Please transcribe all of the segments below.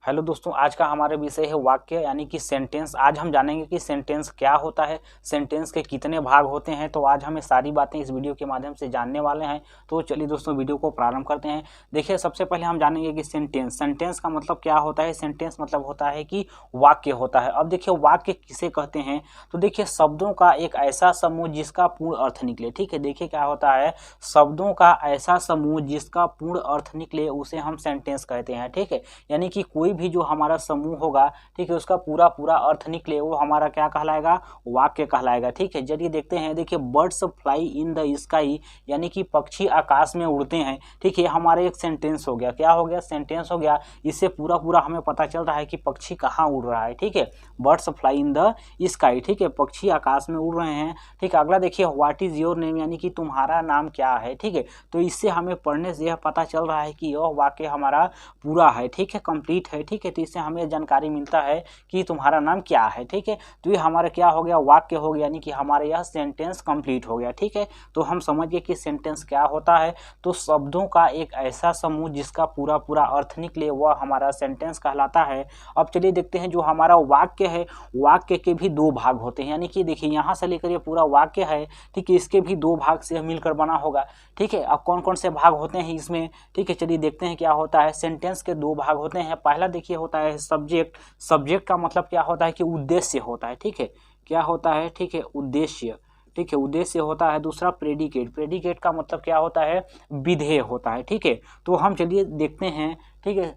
Hello दोस्तों, आज का हमारा विषय है वाक्य यानी कि सेंटेंस। आज हम जानेंगे कि सेंटेंस क्या होता है, सेंटेंस के कितने भाग होते हैं। तो आज हमें सारी बातें इस वीडियो के माध्यम से जानने वाले हैं। तो चलिए दोस्तों, वीडियो को प्रारंभ करते हैं। देखिए, सबसे पहले हम जानेंगे कि सेंटेंस का मतलब क्या होता है। सेंटेंस मतलब होता है कि वाक्य होता है। अब देखिए, वाक्य किसे कहते हैं, तो देखिए शब्दों का एक ऐसा समूह जिसका पूर्ण अर्थ निकले। ठीक है, देखिए क्या होता है, शब्दों का ऐसा समूह जिसका पूर्ण अर्थ निकले उसे हम सेंटेंस कहते हैं। ठीक है, यानी कि कोई भी जो हमारा समूह होगा, ठीक है, उसका पूरा पूरा अर्थ निकले वो हमारा क्या कहलाएगा, वाक्य कहलाएगा। ठीक है, चलिए देखते हैं। देखिए, birds fly in the sky, यानी कि पक्षी आकाश में उड़ते हैं। ठीक है, हमारा एक सेंटेंस हो गया। क्या हो गया, सेंटेंस हो गया। इससे पूरा पूरा हमें पता चल रहा है कि पक्षी कहाँ उड़ रहा है। ठीक है, birds fly in the sky. ठीक है, पक्षी आकाश में उड़ रहे हैं। ठीक है, अगला देखिए, व्हाट इज योर नेम, यानी कि तुम्हारा नाम क्या है। ठीक है, तो इससे हमें पढ़ने से यह पता चल रहा है कि यह वाक्य हमारा पूरा है। ठीक है, कंप्लीट है। ठीक है, तो इससे हमें जानकारी मिलता है कि तुम्हारा नाम क्या है। ठीक है, तो ये हमारा क्या हो गया, वाक्य हो गया, यानी कि हमारे यह सेंटेंस कंप्लीट हो गया। ठीक है, तो हम समझ गए कि सेंटेंस क्या होता है। तो शब्दों का एक ऐसा समूह जिसका पूरा पूरा अर्थ निकले वह हमारा सेंटेंस कहलाता है। अब चलिए देखते हैं, जो हमारा वाक्य है, वाक्य के भी दो भाग होते हैं। यानी कि देखिए, यहाँ से लेकर ये पूरा वाक्य है, ठीक है, इसके भी दो भाग से मिलकर बना होगा। ठीक है, अब कौन कौन से भाग होते हैं इसमें, ठीक है, चलिए देखते हैं क्या होता है। सेंटेंस के दो भाग होते हैं। पहला देखिए होता है सब्जेक्ट। सब्जेक्ट का मतलब क्या होता है कि उद्देश्य होता है। ठीक है, क्या होता है, ठीक है, उद्देश्य। ठीक है, उद्देश्य होता है। दूसरा प्रेडिकेट। प्रेडिकेट का मतलब क्या होता है, विधेय होता है। ठीक है, तो हम चलिए देखते हैं, ठीक है,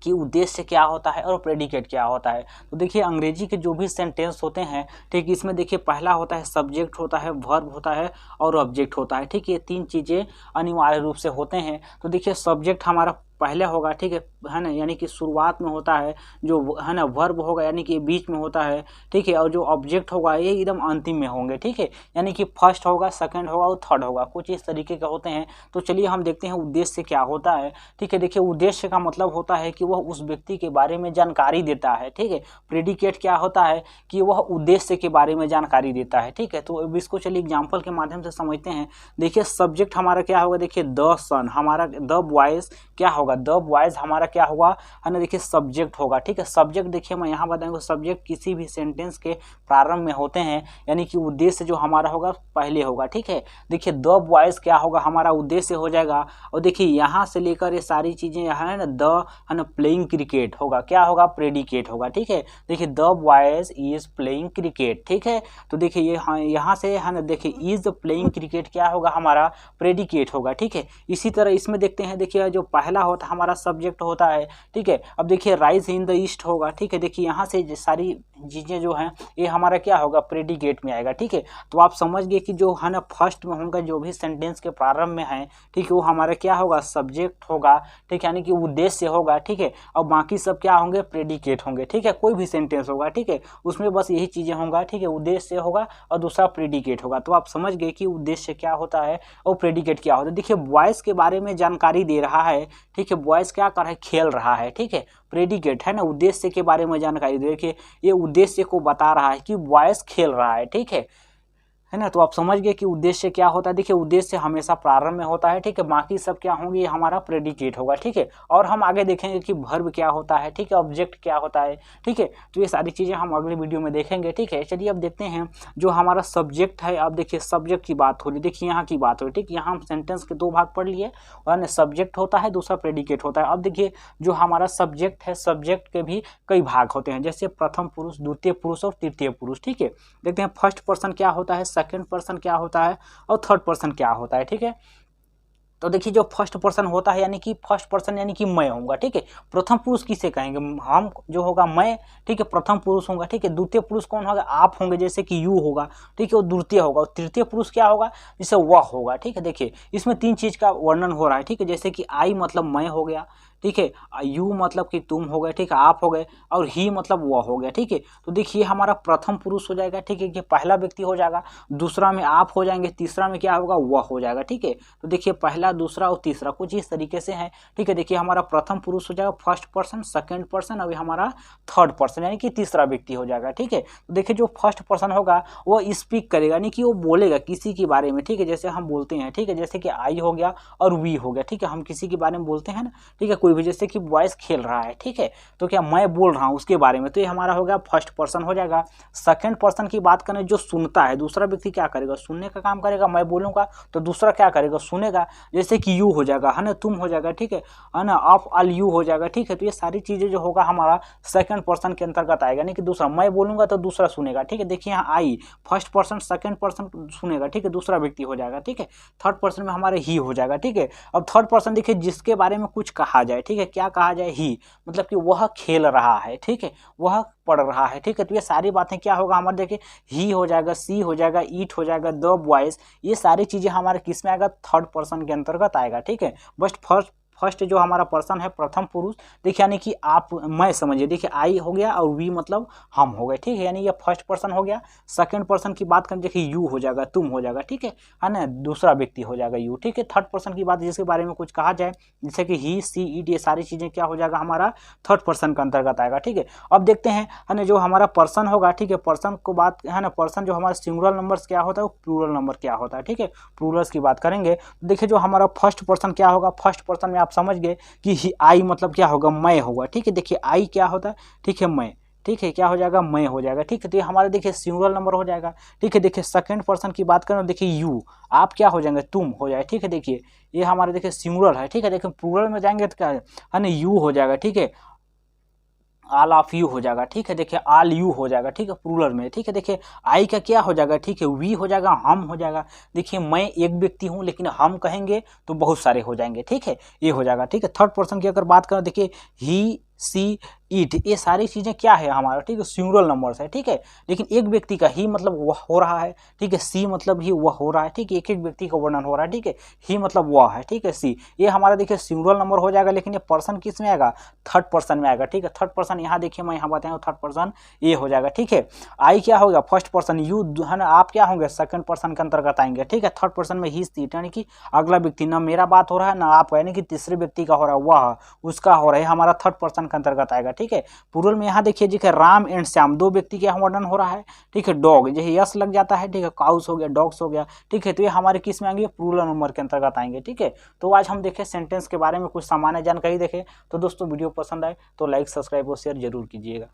कि उद्देश्य क्या होता है और प्रेडिकेट क्या होता है। तो देखिए, अंग्रेजी के जो भी सेंटेंस होते हैं, ठीक, इसमें देखिए पहला होता है सब्जेक्ट होता है, वर्ब होता है और ऑब्जेक्ट होता है। ठीक है, ये तीन चीज़ें अनिवार्य रूप से होते हैं। तो देखिए, सब्जेक्ट हमारा पहले होगा, ठीक है ना, यानी कि शुरुआत में होता है। जो है ना, वर्ब होगा यानी कि बीच में होता है। ठीक है, और जो ऑब्जेक्ट होगा ये एकदम अंतिम में होंगे। ठीक है, यानी कि फर्स्ट होगा, सेकंड होगा और थर्ड होगा, कुछ इस तरीके के होते हैं। तो चलिए हम देखते हैं उद्देश्य क्या होता है। ठीक है, देखिए, उद्देश्य का मतलब होता है कि वह उस व्यक्ति के बारे में जानकारी देता है। ठीक है, प्रेडिकेट क्या होता है कि वह उद्देश्य के बारे में जानकारी देता है। ठीक है, तो अब इसको चलिए एग्जाम्पल के माध्यम से समझते हैं। देखिए, सब्जेक्ट हमारा क्या होगा, देखिए द सन, हमारा द बॉयज क्या होगा, द बॉयज हमारा क्या होगा, है ना, देखिए सब्जेक्ट होगा। ठीक है, सब्जेक्ट देखिए मैं यहाँ बताऊंगा, सब्जेक्ट किसी भी सेंटेंस के प्रारंभ में होते हैं, यानी कि उद्देश्य जो हमारा होगा पहले होगा। ठीक है, देखिए द बॉयज क्या होगा, हमारा उद्देश्य हो जाएगा। और देखिए यहाँ से लेकर ये सारी चीजें यहाँ है ना, द है ना, प्लेइंग क्रिकेट होगा, क्या होगा, प्रेडिकेट होगा। ठीक है, देखिए the boys is playing cricket. ठीक है, तो देखिए ये यहाँ से है ना, देखिए इज प्लेइंग क्रिकेट क्या होगा, हमारा प्रेडिकेट होगा। ठीक है, इसी तरह इसमें देखते हैं, देखिए जो पहला होता है हमारा सब्जेक्ट होता है। ठीक है, अब देखिए राइज इन द ईस्ट होगा। ठीक है, देखिए यहाँ से सारी चीजें जो हैं ये हमारा क्या होगा, प्रेडिकेट में आएगा। ठीक है, तो आप समझ गए कि जो है ना फर्स्ट में होगा, जो भी सेंटेंस के प्रारंभ में है, ठीक है, वो हमारा क्या होगा, सब्जेक्ट होगा। ठीक है, यानी कि उद्देश्य होगा। ठीक है, और बाकी सब क्या होंगे, प्रेडिकेट होंगे। ठीक है, कोई भी सेंटेंस होगा, ठीक है, उसमें बस यही चीजें होंगे। ठीक है, उद्देश्य होगा और दूसरा प्रेडिकेट होगा। तो आप समझ गए कि उद्देश्य क्या होता है और प्रेडिकेट क्या होता है। देखिए, बॉयज के बारे में जानकारी दे रहा है। ठीक है, बॉयज क्या कर रहा है, खेल रहा है। ठीक है, प्रेडिकेट है ना, उद्देश्य के बारे में जानकारी दे, देखिए ये उद्देश्य को बता रहा है कि बॉयज खेल रहा है। ठीक है ना, तो आप समझ गए कि उद्देश्य क्या होता है। देखिए, उद्देश्य हमेशा प्रारंभ में होता है। ठीक है, बाकी सब क्या होंगे, ये हमारा प्रेडिकेट होगा। ठीक है, और हम आगे देखेंगे कि वर्ब क्या होता है। ठीक है, ऑब्जेक्ट क्या होता है। ठीक है, तो ये सारी चीज़ें हम अगले वीडियो में देखेंगे। ठीक है, चलिए अब देखते हैं जो हमारा सब्जेक्ट है। अब देखिए, सब्जेक्ट की बात हो रही, देखिए यहाँ की बात हो रही। ठीक, यहाँ हम सेंटेंस के दो भाग पढ़ लिए, और सब्जेक्ट होता है, दूसरा प्रेडिकेट होता है। अब देखिए, जो हमारा सब्जेक्ट है, सब्जेक्ट के भी कई भाग होते हैं, जैसे प्रथम पुरुष, द्वितीय पुरुष और तृतीय पुरुष। ठीक है, देखते हैं फर्स्ट पर्सन क्या होता है, सेकंड पर्सन क्या होता है और थर्ड पर्सन क्या होता है। ठीक है, तो देखिए, जो फर्स्ट पर्सन होता है, यानी कि फर्स्ट पर्सन यानी कि मैं होऊंगा। ठीक है, प्रथम पुरुष किसे कहेंगे, हम जो होगा मैं। ठीक है, प्रथम पुरुष होगा। ठीक है, द्वितीय पुरुष कौन होगा, आप होंगे, जैसे कि यू होगा। ठीक है, और द्वितीय होगा। और तृतीय पुरुष क्या होगा, जैसे वह होगा। ठीक है, देखिए इसमें तीन चीज का वर्णन हो रहा है। ठीक है, जैसे कि आई मतलब मैं हो गया। ठीक है, यू मतलब कि तुम हो गए। ठीक है, आप हो गए, और ही मतलब वह हो गया। ठीक है, तो देखिए हमारा प्रथम पुरुष हो जाएगा। ठीक है, ये पहला व्यक्ति हो जाएगा, दूसरा में आप हो जाएंगे, तीसरा में क्या होगा, वह हो जाएगा। ठीक है, तो देखिए पहला, दूसरा और तीसरा कुछ इस तरीके से है। ठीक है, देखिए हमारा प्रथम पुरुष हो जाएगा, फर्स्ट पर्सन, सेकंड पर्सन, अभी हमारा थर्ड पर्सन यानी कि तीसरा व्यक्ति हो जाएगा। ठीक है, तो देखिए जो फर्स्ट पर्सन होगा वो स्पीक करेगा, यानी कि वो बोलेगा किसी के बारे में। ठीक है, जैसे हम बोलते हैं। ठीक है, जैसे कि आई हो गया और वी हो गया। ठीक है, हम किसी के बारे में बोलते हैं ना। ठीक है, कोई भी, जैसे कि बॉयज खेल रहा है, ठीक है, तो क्या मैं बोल रहा हूँ उसके बारे में, तो ये हमारा हो गया फर्स्ट पर्सन हो जाएगा। सेकंड पर्सन की बात करें, जो सुनता है, दूसरा व्यक्ति क्या करेगा, सुनने का काम करेगा, मैं बोलूँगा तो दूसरा क्या करेगा, सुनेगा, जैसे कि यू हो जाएगा, है ना, तुम हो जाएगा, ठीक है ना, ऑफ ऑल यू हो जाएगा, ठीक है। तो ये सारी चीज़ें जो होगा हमारा सेकंड पर्सन के अंतर्गत आएगा, नहीं कि दूसरा, मैं बोलूँगा तो दूसरा सुनेगा, ठीक है। देखिए यहाँ आई, फर्स्ट पर्सन सेकंड पर्सन सुनेगा, ठीक है, दूसरा व्यक्ति हो जाएगा, ठीक है। थर्ड पर्सन में हमारे ही हो जाएगा, ठीक है। अब थर्ड पर्सन देखिए, जिसके बारे में कुछ कहा जाए, ठीक है, क्या कहा जाए, ही, मतलब कि वह खेल रहा है, ठीक है, वह पढ़ रहा है, ठीक है। तो ये सारी बातें क्या होगा हमारे, देखिए ही हो जाएगा, सी हो जाएगा, ईट हो जाएगा, द बॉयज, ये सारी चीज़ें हमारे किस में आएगा, थर्ड पर्सन के अंतर्गत आएगा, ठीक है। बस फर्स्ट जो हमारा पर्सन है, प्रथम पुरुष, देखिए यानी कि आप, मैं समझिए, देखिए आई हो गया और वी मतलब हम हो गए, ठीक है, यानी ये फर्स्ट पर्सन हो गया। सेकंड पर्सन की बात करें, देखिए यू हो जाएगा, तुम हो जाएगा, ठीक है ना, दूसरा व्यक्ति हो जाएगा यू, ठीक है। थर्ड पर्सन की बात, जिसके बारे में कुछ कहा जाए, जैसे कि ही, सी, इट, ये सारी चीज़ें क्या हो जाएगा, हमारा थर्ड पर्सन का अंतर्गत आएगा, ठीक है। अब देखते हैं, है ना, जो हमारा पर्सन होगा, ठीक है, पर्सन को बात, है ना, पर्सन जो हमारा सिंगुलर नंबर्स क्या होता है, वो प्लूरल नंबर क्या होता है, ठीक है, प्लूरल्स की बात करेंगे। देखिए जो हमारा फर्स्ट पर्सन क्या होगा, फर्स्ट पर्सन में आप समझ गए कि आई मतलब क्या होगा, मैं होगा, ठीक है। देखिए आई क्या होता है, ठीक है, मैं, ठीक है, क्या हो जाएगा, मैं हो जाएगा, ठीक है। तो ये हमारे देखिए सिंगुलर नंबर हो जाएगा, ठीक है। देखिए सेकंड पर्सन की बात करें, देखिए यू, आप क्या हो जाएंगे, तुम हो जाए, ठीक है। देखिए ये हमारे देखिए सिंगुलर है, ठीक है। देखिए प्लूरल में जाएंगे तो क्या है ना, यू हो जाएगा, ठीक है, ऑल ऑफ यू हो जाएगा, ठीक है। देखिए ऑल यू हो जाएगा, ठीक है, प्लूरल में, ठीक है। देखिए आई का क्या हो जाएगा, ठीक है, वी हो जाएगा, हम हो जाएगा। देखिए मैं एक व्यक्ति हूँ, लेकिन हम कहेंगे तो बहुत सारे हो जाएंगे, ठीक है, ये हो जाएगा, ठीक है। थर्ड पर्सन की अगर बात करें, देखिए ही, सी, ईट, ये सारी चीज़ें क्या है हमारा, ठीक है, सिंगुलर नंबर्स है, ठीक है। लेकिन एक व्यक्ति का ही मतलब वह हो रहा है, ठीक है, सी मतलब ही वह हो रहा है, ठीक है, एक एक व्यक्ति का वर्णन हो रहा है, ठीक है, ही मतलब वह है, ठीक है, सी, ये हमारा देखिए सिंगुलर नंबर हो जाएगा। लेकिन ये पर्सन किस में आएगा, थर्ड पर्सन में आएगा, ठीक है। थर्ड पर्सन यहाँ देखिए, मैं यहाँ बताऊँ, थर्ड पर्सन ये हो जाएगा, ठीक है। आई क्या होगा, फर्स्ट पर्सन, यू, है ना, आप क्या होंगे, सेकंड पर्सन के अंतर्गत आएंगे, ठीक है। थर्ड पर्सन में ही, सी, यानी कि अगला व्यक्ति, ना मेरा बात हो रहा है ना आपका, यानी कि तीसरे व्यक्ति का हो रहा है, वह उसका हो रहा है, हमारा थर्ड पर्सन के अंतर्गत आएगा, ठीक है। प्लूरल में यहाँ देखिए जी, राम एंड श्याम, दो व्यक्ति के वर्णन हो रहा है, ठीक है। डॉग, जैसे यस लग जाता है, ठीक है, काउस हो गया, डॉग्स हो गया, ठीक है। तो ये हमारे किस में आएंगे, प्लूरल नंबर के अंतर्गत आएंगे, ठीक है। तो आज हम देखें सेंटेंस के बारे में कुछ सामान्य जानकारी देखें। तो दोस्तों वीडियो पसंद आए तो लाइक, सब्सक्राइब और शेयर जरूर कीजिएगा।